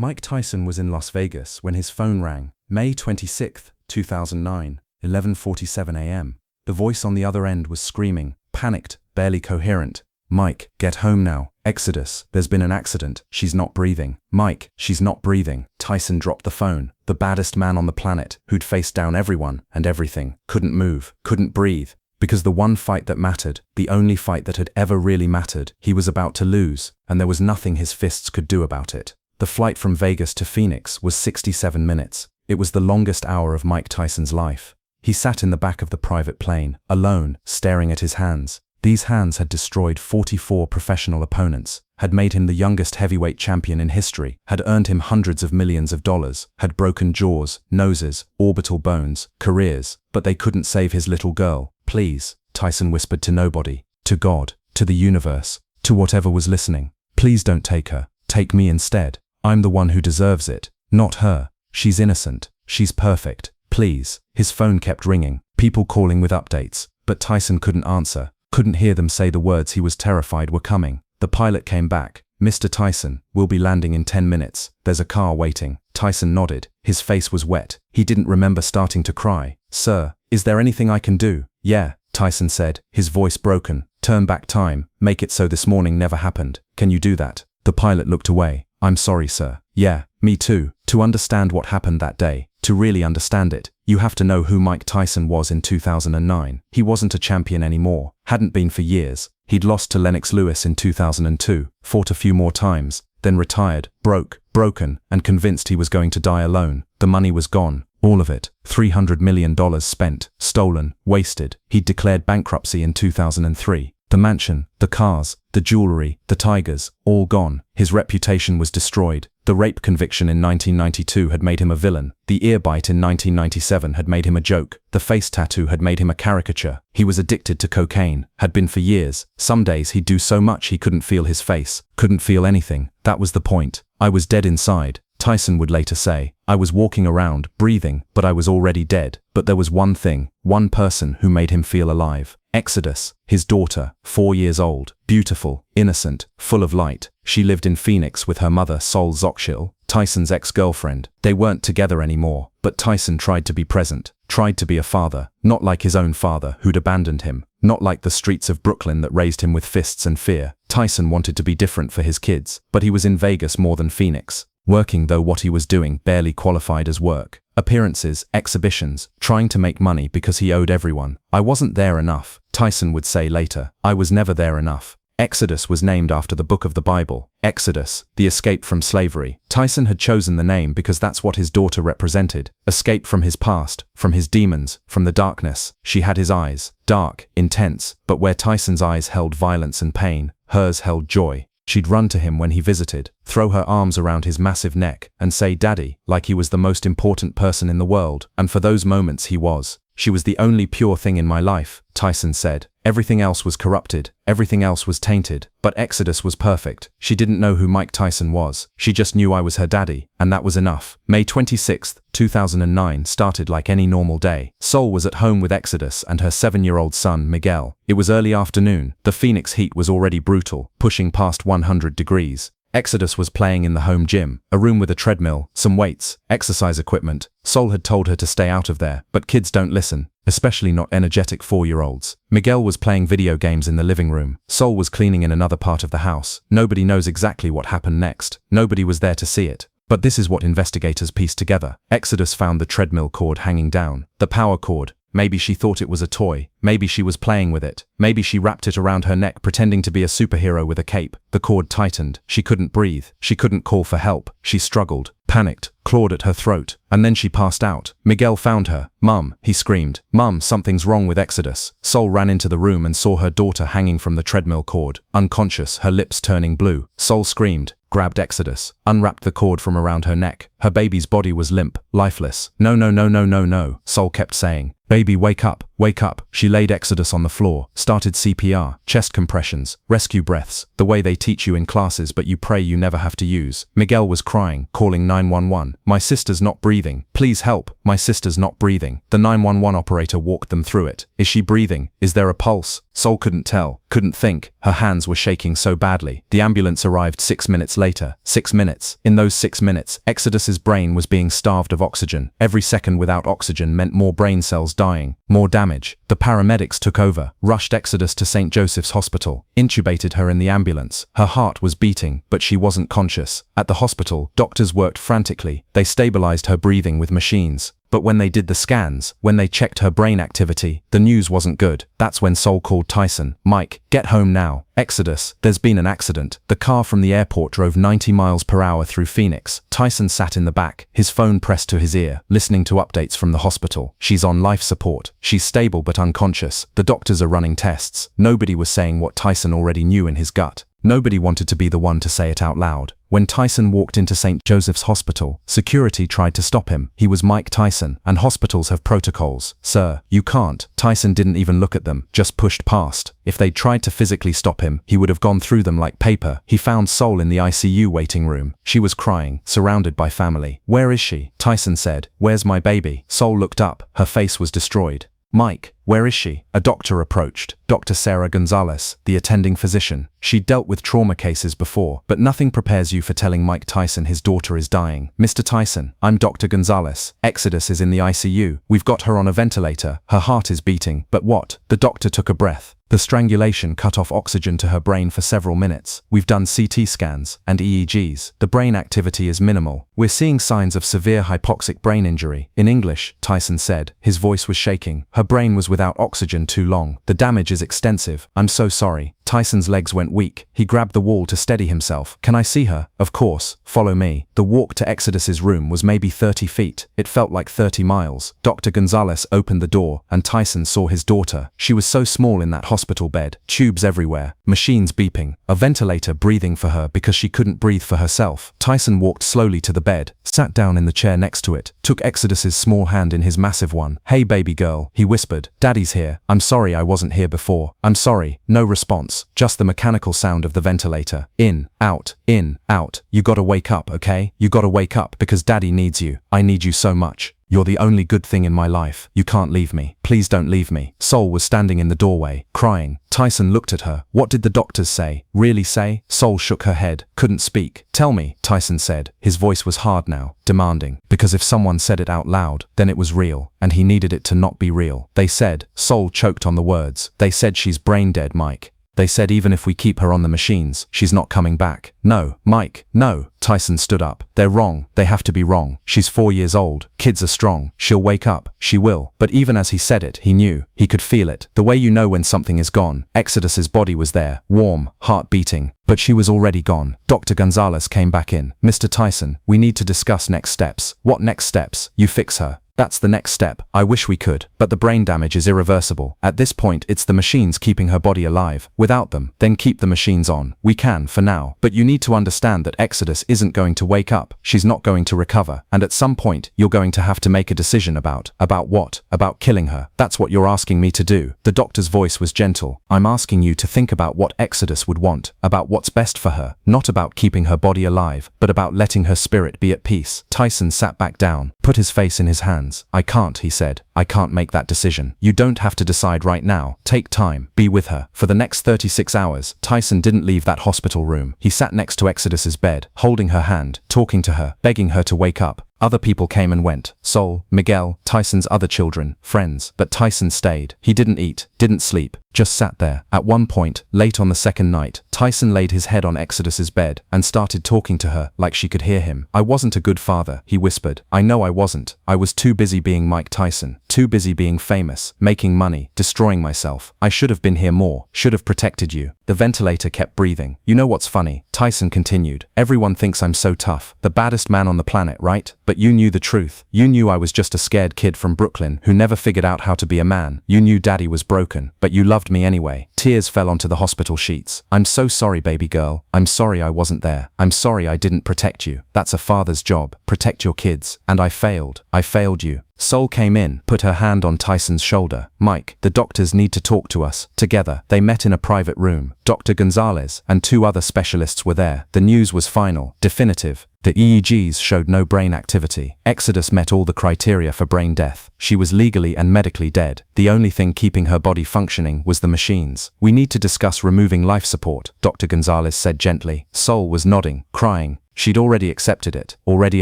Mike Tyson was in Las Vegas when his phone rang, May 26, 2009, 11:47 a.m. The voice on the other end was screaming, panicked, barely coherent. "Mike, get home now. Exodus, there's been an accident. She's not breathing. Mike, she's not breathing." Tyson dropped the phone. The baddest man on the planet, who'd faced down everyone and everything, couldn't move, couldn't breathe. Because the one fight that mattered, the only fight that had ever really mattered, he was about to lose, and there was nothing his fists could do about it. The flight from Vegas to Phoenix was 67 minutes. It was the longest hour of Mike Tyson's life. He sat in the back of the private plane, alone, staring at his hands. These hands had destroyed 44 professional opponents, had made him the youngest heavyweight champion in history, had earned him hundreds of millions of dollars, had broken jaws, noses, orbital bones, careers, but they couldn't save his little girl. "Please," Tyson whispered to nobody, to God, to the universe, to whatever was listening. "Please don't take her. Take me instead. I'm the one who deserves it, not her. She's innocent. She's perfect. Please." His phone kept ringing, people calling with updates, but Tyson couldn't answer, couldn't hear them say the words he was terrified were coming. The pilot came back. "Mr. Tyson, we'll be landing in 10 minutes. There's a car waiting." Tyson nodded. His face was wet. He didn't remember starting to cry. "Sir, is there anything I can do?" "Yeah," Tyson said, his voice broken. "Turn back time. Make it so this morning never happened. Can you do that?" The pilot looked away. "I'm sorry, sir." "Yeah, me too. To understand what happened that day, to really understand it, you have to know who Mike Tyson was in 2009. He wasn't a champion anymore, hadn't been for years. He'd lost to Lennox Lewis in 2002, fought a few more times, then retired, broken, and convinced he was going to die alone. The money was gone, all of it. $300 million spent, stolen, wasted. He'd declared bankruptcy in 2003. The mansion, the cars, the jewelry, the tigers, all gone. His reputation was destroyed. The rape conviction in 1992 had made him a villain. The ear bite in 1997 had made him a joke. The face tattoo had made him a caricature. He was addicted to cocaine, had been for years. Some days he'd do so much he couldn't feel his face, couldn't feel anything. That was the point. "I was dead inside," Tyson would later say. "I was walking around, breathing, but I was already dead." But there was one thing, one person who made him feel alive. Exodus, his daughter, 4 years old, beautiful, innocent, full of light. She lived in Phoenix with her mother, Sol Zoxil, Tyson's ex-girlfriend. They weren't together anymore, but Tyson tried to be present, tried to be a father, not like his own father who'd abandoned him, not like the streets of Brooklyn that raised him with fists and fear. Tyson wanted to be different for his kids, but he was in Vegas more than Phoenix. Working, though what he was doing barely qualified as work. Appearances, exhibitions, trying to make money because he owed everyone. "I wasn't there enough," Tyson would say later. "I was never there enough." Exodus was named after the book of the Bible. Exodus, the escape from slavery. Tyson had chosen the name because that's what his daughter represented. Escape from his past, from his demons, from the darkness. She had his eyes, dark, intense, but where Tyson's eyes held violence and pain, hers held joy. She'd run to him when he visited, throw her arms around his massive neck, and say "Daddy," like he was the most important person in the world, and for those moments he was. "She was the only pure thing in my life," Tyson said. "Everything else was corrupted, everything else was tainted, but Exodus was perfect. She didn't know who Mike Tyson was. She just knew I was her daddy, and that was enough." May 26, 2009 started like any normal day. Sol was at home with Exodus and her 7-year-old son, Miguel. It was early afternoon. The Phoenix heat was already brutal, pushing past 100 degrees. Exodus was playing in the home gym, a room with a treadmill, some weights, exercise equipment. Sol had told her to stay out of there, but kids don't listen, especially not energetic 4-year-olds. Miguel was playing video games in the living room. Sol was cleaning in another part of the house. Nobody knows exactly what happened next. Nobody was there to see it. But this is what investigators pieced together. Exodus found the treadmill cord hanging down, the power cord. Maybe she thought it was a toy. Maybe she was playing with it. Maybe she wrapped it around her neck pretending to be a superhero with a cape. The cord tightened. She couldn't breathe. She couldn't call for help. She struggled, panicked, clawed at her throat, and then she passed out. Miguel found her. "Mum," he screamed. "Mum, something's wrong with Exodus." Sol ran into the room and saw her daughter hanging from the treadmill cord, unconscious, her lips turning blue. Sol screamed, grabbed Exodus, unwrapped the cord from around her neck. Her baby's body was limp, lifeless. "No, no, no, no, no, no," Sol kept saying. "Baby, wake up, wake up." She laid Exodus on the floor, started CPR, chest compressions, rescue breaths, the way they teach you in classes but you pray you never have to use. Miguel was crying, calling 911. "My sister's not breathing. Please help, my sister's not breathing. The 911 operator walked them through it. Is she breathing? Is there a pulse? Sol couldn't tell, couldn't think. Her hands were shaking so badly. The ambulance arrived 6 minutes later. 6 minutes. In those 6 minutes, Exodus's brain was being starved of oxygen. Every second without oxygen meant more brain cells dying, more damage. The paramedics took over, rushed Exodus to St. Joseph's Hospital, intubated her in the ambulance. Her heart was beating, but she wasn't conscious. At the hospital, doctors worked frantically. They stabilized her breathing with machines. But when they did the scans, when they checked her brain activity, the news wasn't good. That's when Sol called Tyson. Mike, get home now. Exodus, there's been an accident. The car from the airport drove 90 miles per hour through Phoenix. Tyson sat in the back, his phone pressed to his ear, listening to updates from the hospital. She's on life support. She's stable but unconscious. The doctors are running tests. Nobody was saying what Tyson already knew in his gut. Nobody wanted to be the one to say it out loud. When Tyson walked into St. Joseph's Hospital, security tried to stop him. He was Mike Tyson, and hospitals have protocols. Sir, you can't. Tyson didn't even look at them, just pushed past. If they'd tried to physically stop him, he would have gone through them like paper. He found Sol in the ICU waiting room. She was crying, surrounded by family. Where is she? Tyson said. Where's my baby? Sol looked up. Her face was destroyed. Mike, where is she? A doctor approached. Dr. Sarah Gonzalez, the attending physician. She'd dealt with trauma cases before, but nothing prepares you for telling Mike Tyson his daughter is dying. Mr. Tyson, I'm Dr. Gonzalez. Exodus is in the ICU. We've got her on a ventilator. Her heart is beating. But what? The doctor took a breath. The strangulation cut off oxygen to her brain for several minutes. We've done CT scans and EEGs. The brain activity is minimal. We're seeing signs of severe hypoxic brain injury. In English, Tyson said. His voice was shaking. Her brain was without oxygen too long. The damage is extensive. I'm so sorry. Tyson's legs went weak. He grabbed the wall to steady himself. Can I see her? Of course. Follow me. The walk to Exodus's room was maybe 30 feet. It felt like 30 miles. Dr. Gonzalez opened the door, and Tyson saw his daughter. She was so small in that hospital bed. Tubes everywhere. Machines beeping. A ventilator breathing for her because she couldn't breathe for herself. Tyson walked slowly to the bed, sat down in the chair next to it, took Exodus's small hand in his massive one. Hey baby girl, he whispered. Daddy's here. I'm sorry I wasn't here before. I'm sorry. No response. Just the mechanical sound of the ventilator. In, out, in, out. You gotta wake up, okay? You gotta wake up because Daddy needs you. I need you so much. You're the only good thing in my life. You can't leave me. Please don't leave me. Sol was standing in the doorway, crying. Tyson looked at her. What did the doctors say? Really say? Sol shook her head, couldn't speak. Tell me, Tyson said. His voice was hard now, demanding. Because if someone said it out loud, then it was real, and he needed it to not be real. They said, Sol choked on the words. They said she's brain dead, Mike. They said even if we keep her on the machines, she's not coming back. No, Mike, no. Tyson stood up. They're wrong. They have to be wrong. She's 4 years old. Kids are strong. She'll wake up. She will. But even as he said it, he knew. He could feel it. The way you know when something is gone. Exodus's body was there, warm, heart beating. But she was already gone. Dr. Gonzalez came back in. Mr. Tyson, we need to discuss next steps. What next steps? You fix her. That's the next step. I wish we could, but the brain damage is irreversible. At this point, it's the machines keeping her body alive. Without them, then keep the machines on. We can, for now. But you need to understand that Exodus isn't going to wake up. She's not going to recover. And at some point, you're going to have to make a decision about what? About killing her. That's what you're asking me to do. The doctor's voice was gentle. I'm asking you to think about what Exodus would want, about what's best for her. Not about keeping her body alive, but about letting her spirit be at peace. Tyson sat back down, put his face in his hands. I can't, he said. I can't make that decision. You don't have to decide right now. Take time. Be with her. For the next 36 hours, Tyson didn't leave that hospital room. He sat next to Exodus's bed, holding her hand, talking to her, begging her to wake up. Other people came and went. Sol, Miguel, Tyson's other children, friends. But Tyson stayed. He didn't eat, didn't sleep, just sat there. At one point, late on the second night, Tyson laid his head on Exodus's bed and started talking to her like she could hear him. I wasn't a good father, he whispered. I know I wasn't. I was too busy being Mike Tyson. Too busy being famous, making money, destroying myself. I should have been here more, should have protected you. The ventilator kept breathing. You know what's funny? Tyson continued. Everyone thinks I'm so tough, the baddest man on the planet, right? But you knew the truth. You knew I was just a scared kid from Brooklyn who never figured out how to be a man. You knew Daddy was broken, but you loved me anyway. Tears fell onto the hospital sheets. I'm so sorry, baby girl. I'm sorry I wasn't there. I'm sorry I didn't protect you. That's a father's job. Protect your kids. And I failed. I failed you. Sol came in, put her hand on Tyson's shoulder. Mike, the doctors need to talk to us. Together, they met in a private room. Dr. Gonzalez and 2 other specialists were there. The news was final, definitive. The EEGs showed no brain activity. Exodus met all the criteria for brain death. She was legally and medically dead. The only thing keeping her body functioning was the machines. "We need to discuss removing life support," Dr. Gonzalez said gently. Sol was nodding, crying. She'd already accepted it, already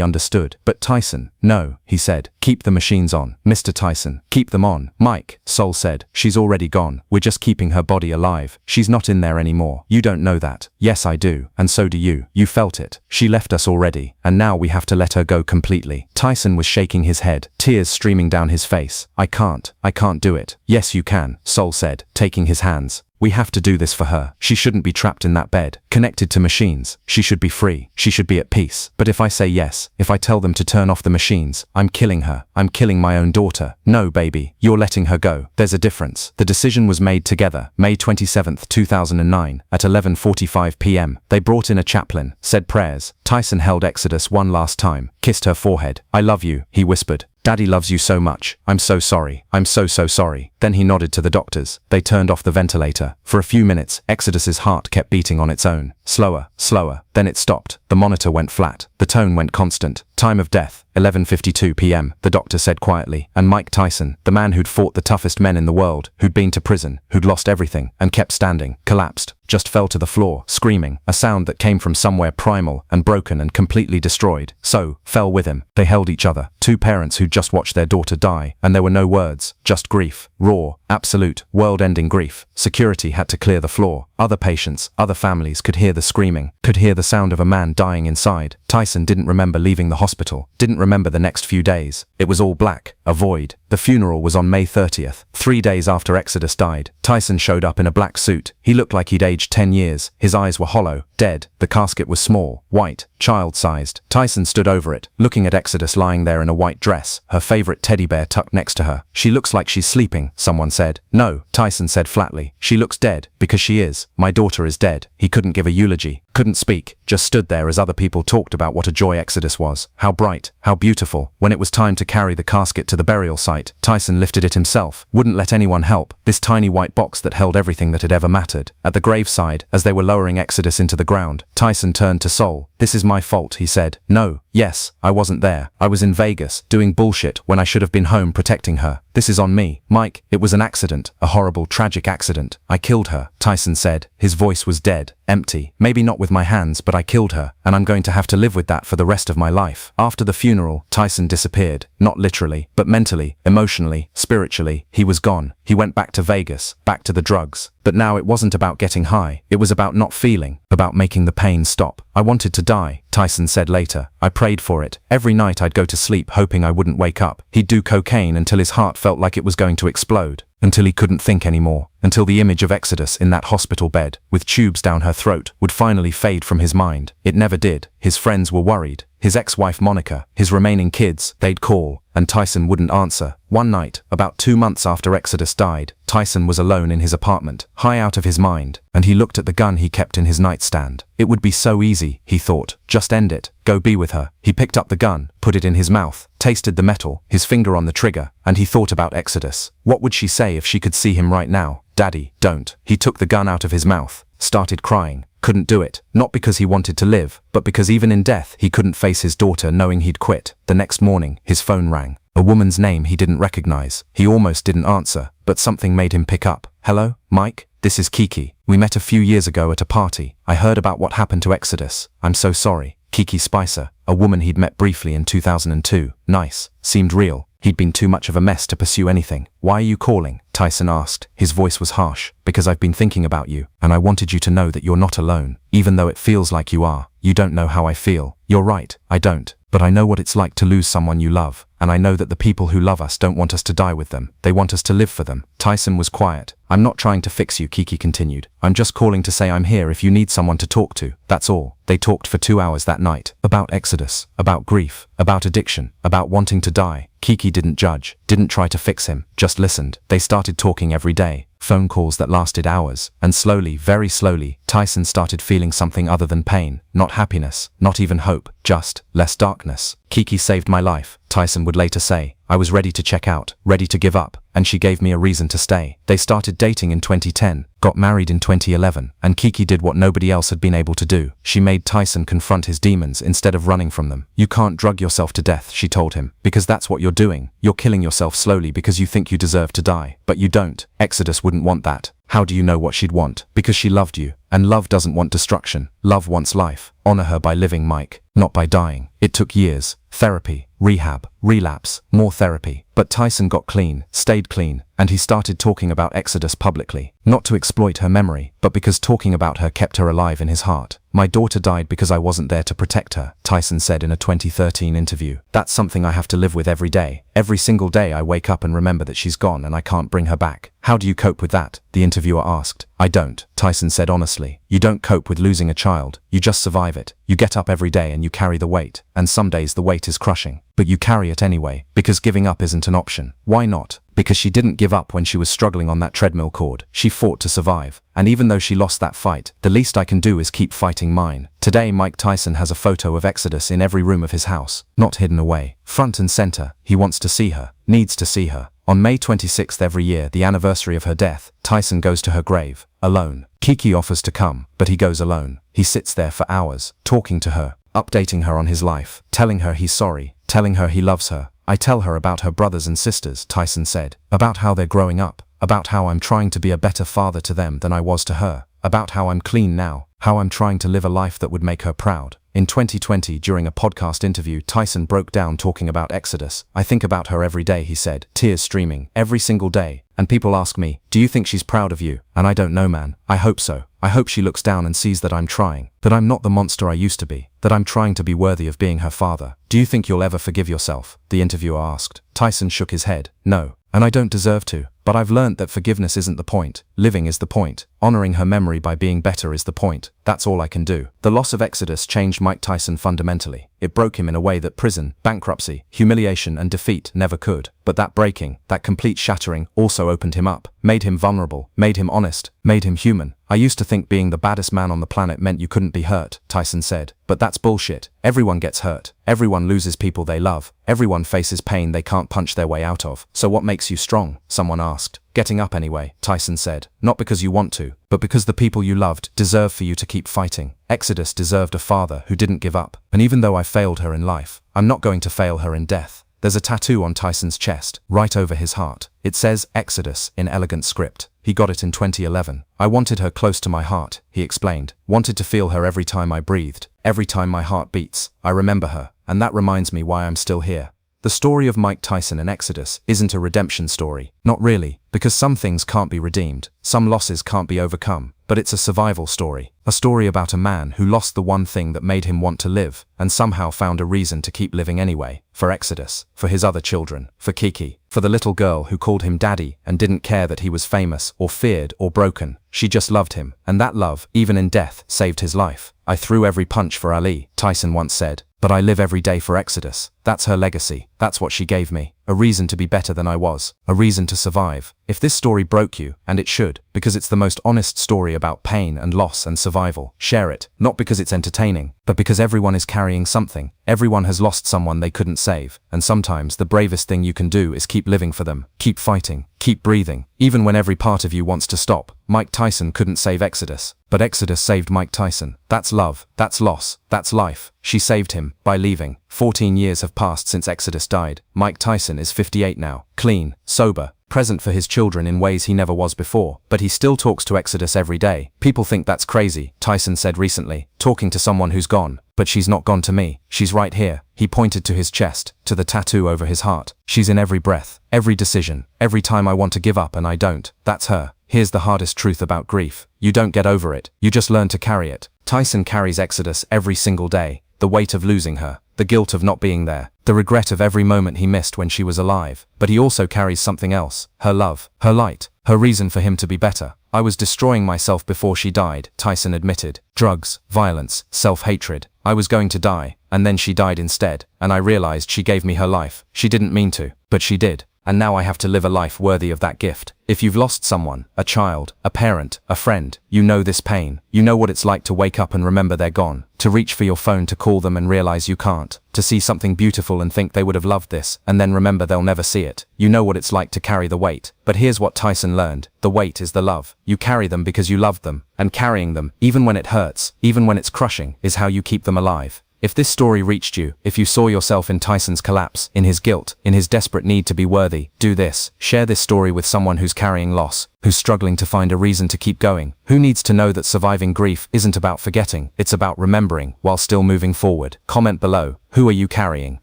understood. "But Tyson." "No," he said. "Keep the machines on, Mr. Tyson. Keep them on." "Mike," Sol said. "She's already gone. We're just keeping her body alive. She's not in there anymore." "You don't know that." "Yes, I do. And so do you. You felt it. She left us already. And now we have to let her go completely." Tyson was shaking his head, tears streaming down his face. I can't do it." "Yes, you can," Sol said, taking his hands. "We have to do this for her. She shouldn't be trapped in that bed, connected to machines. She should be free. She should be at peace. But if I say yes, if I tell them to turn off the machines, I'm killing her. I'm killing my own daughter." "No, baby, you're letting her go. There's a difference." The decision was made together, May 27th, 2009, at 11:45 p.m. They brought in a chaplain, said prayers. Tyson held Exodus one last time, kissed her forehead. "I love you," he whispered. "Daddy loves you so much. I'm so sorry. I'm so sorry." Then he nodded to the doctors. They turned off the ventilator. For a few minutes, Exodus's heart kept beating on its own. Slower, slower. Then it stopped. The monitor went flat. The tone went constant. "Time of death, 11:52 p.m., the doctor said quietly. And Mike Tyson, the man who'd fought the toughest men in the world, who'd been to prison, who'd lost everything, and kept standing, collapsed, just fell to the floor, screaming, a sound that came from somewhere primal and broken and completely destroyed. So, fell with him. They held each other. Two parents who'd just watched their daughter die, and there were no words, just grief. Raw, absolute, world-ending grief. Security had to clear the floor. Other patients, other families could hear the screaming, could hear the sound of a man dying inside. Tyson didn't remember leaving the hospital, didn't remember the next few days. It was all black, a void. The funeral was on May 30th, 3 days after Exodus died. Tyson showed up in a black suit. He looked like he'd aged 10 years. His eyes were hollow, dead. The casket was small, white, child-sized. Tyson stood over it, looking at Exodus lying there in a white dress, her favorite teddy bear tucked next to her. "She looks like she's sleeping," someone said. "No," Tyson said flatly. "She looks dead, because she is. My daughter is dead." He couldn't give a eulogy, couldn't speak, just stood there as other people talked about what a joy Exodus was. How bright, how beautiful. When it was time to carry the casket to the burial site, Tyson lifted it himself, wouldn't let anyone help. This tiny white box that held everything that had ever mattered. At the graveside, as they were lowering Exodus into the ground, Tyson turned to Sol. "This is my fault," he said. "No, yes, I wasn't there. I was in Vegas, doing bullshit when I should have been home protecting her. This is on me. Mike, it was an accident, a horrible, tragic accident. I killed her," Tyson said. His voice was dead, empty. "Maybe not with my hands, but I killed her, and I'm going to have to live with that for the rest of my life." After the funeral, Tyson disappeared. Not literally, but mentally, emotionally, spiritually. He was gone. He went back to Vegas, back to the drugs. But now it wasn't about getting high. It was about not feeling, about making the pain stop. "I wanted to die," Tyson said later. "I prayed for it. Every night I'd go to sleep hoping I wouldn't wake up. He'd do cocaine until his heart felt like it was going to explode. Until he couldn't think anymore. Until the image of Exodus in that hospital bed, with tubes down her throat, would finally fade from his mind. It never did. His friends were worried. His ex-wife Monica, his remaining kids, they'd call, and Tyson wouldn't answer. One night, about 2 months after Exodus died, Tyson was alone in his apartment, high out of his mind, and he looked at the gun he kept in his nightstand. It would be so easy, he thought. Just end it. Go be with her. He picked up the gun, put it in his mouth, tasted the metal, his finger on the trigger, and he thought about Exodus. What would she say if she could see him right now? "Daddy, don't." He took the gun out of his mouth, started crying. Couldn't do it. Not because he wanted to live, but because even in death he couldn't face his daughter knowing he'd quit. The next morning, his phone rang. A woman's name he didn't recognize. He almost didn't answer, but something made him pick up. "Hello, Mike? This is Kiki. We met a few years ago at a party. I heard about what happened to Exodus. I'm so sorry." Kiki Spicer, a woman he'd met briefly in 2002. Nice. Seemed real. He'd been too much of a mess to pursue anything. "Why are you calling?" Tyson asked. His voice was harsh. "Because I've been thinking about you, and I wanted you to know that you're not alone. Even though it feels like you are. You don't know how I feel. You're right, I don't. But I know what it's like to lose someone you love. And I know that the people who love us don't want us to die with them. They want us to live for them." Tyson was quiet. "I'm not trying to fix you," Kiki continued. "I'm just calling to say I'm here if you need someone to talk to. That's all." They talked for 2 hours that night. About Exodus, about grief, about addiction, about wanting to die. Kiki didn't judge, didn't try to fix him, just listened. They started talking every day. Phone calls that lasted hours, and slowly, very slowly, Tyson started feeling something other than pain, not happiness, not even hope, just less darkness. "Kiki saved my life," Tyson would later say. "I was ready to check out, ready to give up. and she gave me a reason to stay. They started dating in 2010, got married in 2011, and Kiki did what nobody else had been able to do. She made Tyson confront his demons instead of running from them. You can't drug yourself to death, she told him, because that's what you're doing. You're killing yourself slowly because you think you deserve to die, but you don't. Exodus wouldn't want that. How do you know what she'd want? Because she loved you, and love doesn't want destruction. Love wants life. Honor her by living, Mike, not by dying. It took years. Therapy, rehab, relapse, more therapy. But Tyson got clean, stayed clean, and he started talking about Exodus publicly. Not to exploit her memory, but because talking about her kept her alive in his heart. My daughter died because I wasn't there to protect her, Tyson said in a 2013 interview. That's something I have to live with every day. Every single day I wake up and remember that she's gone and I can't bring her back. How do you cope with that? The interviewer asked. I don't, Tyson said honestly. You don't cope with losing a child, you just survive it. You get up every day and you carry the weight, and some days the weight is crushing. But you carry it anyway, because giving up isn't an option. Why not? Because she didn't give up when she was struggling on that treadmill cord. She fought to survive. And even though she lost that fight, the least I can do is keep fighting mine. Today Mike Tyson has a photo of Exodus in every room of his house, not hidden away. Front and center, he wants to see her, needs to see her. On May 26th every year, the anniversary of her death, Tyson goes to her grave, alone. Kiki offers to come, but he goes alone. He sits there for hours, talking to her, updating her on his life, telling her he's sorry, telling her he loves her. I tell her about her brothers and sisters, Tyson said, about how they're growing up, about how I'm trying to be a better father to them than I was to her, about how I'm clean now, how I'm trying to live a life that would make her proud. In 2020, during a podcast interview, Tyson broke down talking about Exodus. I think about her every day, he said, tears streaming, every single day. And people ask me, do you think she's proud of you? And I don't know, man. I hope so. I hope she looks down and sees that I'm trying, that I'm not the monster I used to be, that I'm trying to be worthy of being her father. Do you think you'll ever forgive yourself? The interviewer asked. Tyson shook his head. No. And I don't deserve to. But I've learned that forgiveness isn't the point. Living is the point. Honoring her memory by being better is the point. That's all I can do. The loss of Exodus changed Mike Tyson fundamentally. It broke him in a way that prison, bankruptcy, humiliation and defeat never could. But that breaking, that complete shattering, also opened him up, made him vulnerable, made him honest, made him human. I used to think being the baddest man on the planet meant you couldn't be hurt, Tyson said. But that's bullshit. Everyone gets hurt. Everyone loses people they love. Everyone faces pain they can't punch their way out of. So what makes you strong? Someone asked. Getting up anyway, Tyson said. Not because you want to, but because the people you loved deserve for you to keep fighting. Exodus deserved a father who didn't give up. And even though I failed her in life, I'm not going to fail her in death. There's a tattoo on Tyson's chest, right over his heart. It says Exodus in elegant script. He got it in 2011. I wanted her close to my heart, he explained. Wanted to feel her every time I breathed, every time my heart beats. I remember her, and that reminds me why I'm still here. The story of Mike Tyson and Exodus isn't a redemption story. Not really, because some things can't be redeemed, some losses can't be overcome. But it's a survival story. A story about a man who lost the one thing that made him want to live, and somehow found a reason to keep living anyway. For Exodus, for his other children, for Kiki, for the little girl who called him daddy and didn't care that he was famous or feared or broken. She just loved him, and that love, even in death, saved his life. I threw every punch for Ali, Tyson once said, but I live every day for Exodus. That's her legacy. That's what she gave me. A reason to be better than I was. A reason to survive. If this story broke you, and it should, because it's the most honest story about pain and loss and survival, share it. Not because it's entertaining, but because everyone is carrying something. Everyone has lost someone they couldn't save. And sometimes the bravest thing you can do is keep living for them. Keep fighting. Keep breathing. Even when every part of you wants to stop. Mike Tyson couldn't save Exodus, but Exodus saved Mike Tyson. That's love. That's loss. That's life. She saved him by leaving. 14 years have passed since Exodus died. Mike Tyson is 58 now. Clean, sober, present for his children in ways he never was before. But he still talks to Exodus every day. People think that's crazy, Tyson said recently, talking to someone who's gone. But she's not gone to me. She's right here. He pointed to his chest, to the tattoo over his heart. She's in every breath, every decision, every time I want to give up and I don't. That's her. Here's the hardest truth about grief. You don't get over it. You just learn to carry it. Tyson carries Exodus every single day. The weight of losing her, the guilt of not being there, the regret of every moment he missed when she was alive. But he also carries something else, her love, her light, her reason for him to be better. I was destroying myself before she died, Tyson admitted. Drugs, violence, self-hatred. I was going to die, and then she died instead, and I realized she gave me her life. She didn't mean to, but she did. and now I have to live a life worthy of that gift. If you've lost someone, a child, a parent, a friend, you know this pain. You know what it's like to wake up and remember they're gone, to reach for your phone to call them and realize you can't, to see something beautiful and think they would have loved this, and then remember they'll never see it. You know what it's like to carry the weight. But here's what Tyson learned. The weight is the love. You carry them because you love them, and carrying them, even when it hurts, even when it's crushing, is how you keep them alive. If this story reached you, if you saw yourself in Tyson's collapse, in his guilt, in his desperate need to be worthy, do this. Share this story with someone who's carrying loss, who's struggling to find a reason to keep going, who needs to know that surviving grief isn't about forgetting, it's about remembering while still moving forward. Comment below. Who are you carrying?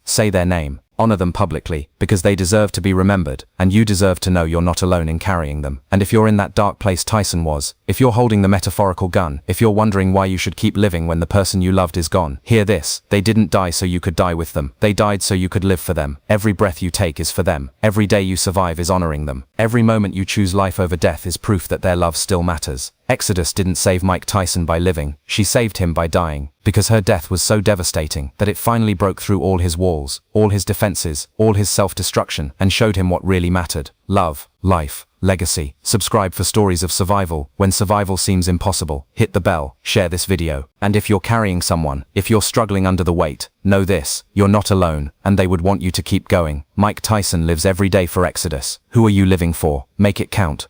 Say their name. Honor them publicly, because they deserve to be remembered, and you deserve to know you're not alone in carrying them. And if you're in that dark place Tyson was, if you're holding the metaphorical gun, if you're wondering why you should keep living when the person you loved is gone, hear this. They didn't die so you could die with them. They died so you could live for them. Every breath you take is for them. Every day you survive is honoring them. Every moment you choose life over death is proof that their love still matters. Exodus didn't save Mike Tyson by living, she saved him by dying, because her death was so devastating that it finally broke through all his walls, all his defenses, all his self-destruction, and showed him what really mattered. Love, life, legacy. Subscribe for stories of survival. When survival seems impossible, hit the bell, share this video. And if you're carrying someone, if you're struggling under the weight, know this, you're not alone, and they would want you to keep going. Mike Tyson lives every day for Exodus. Who are you living for? Make it count.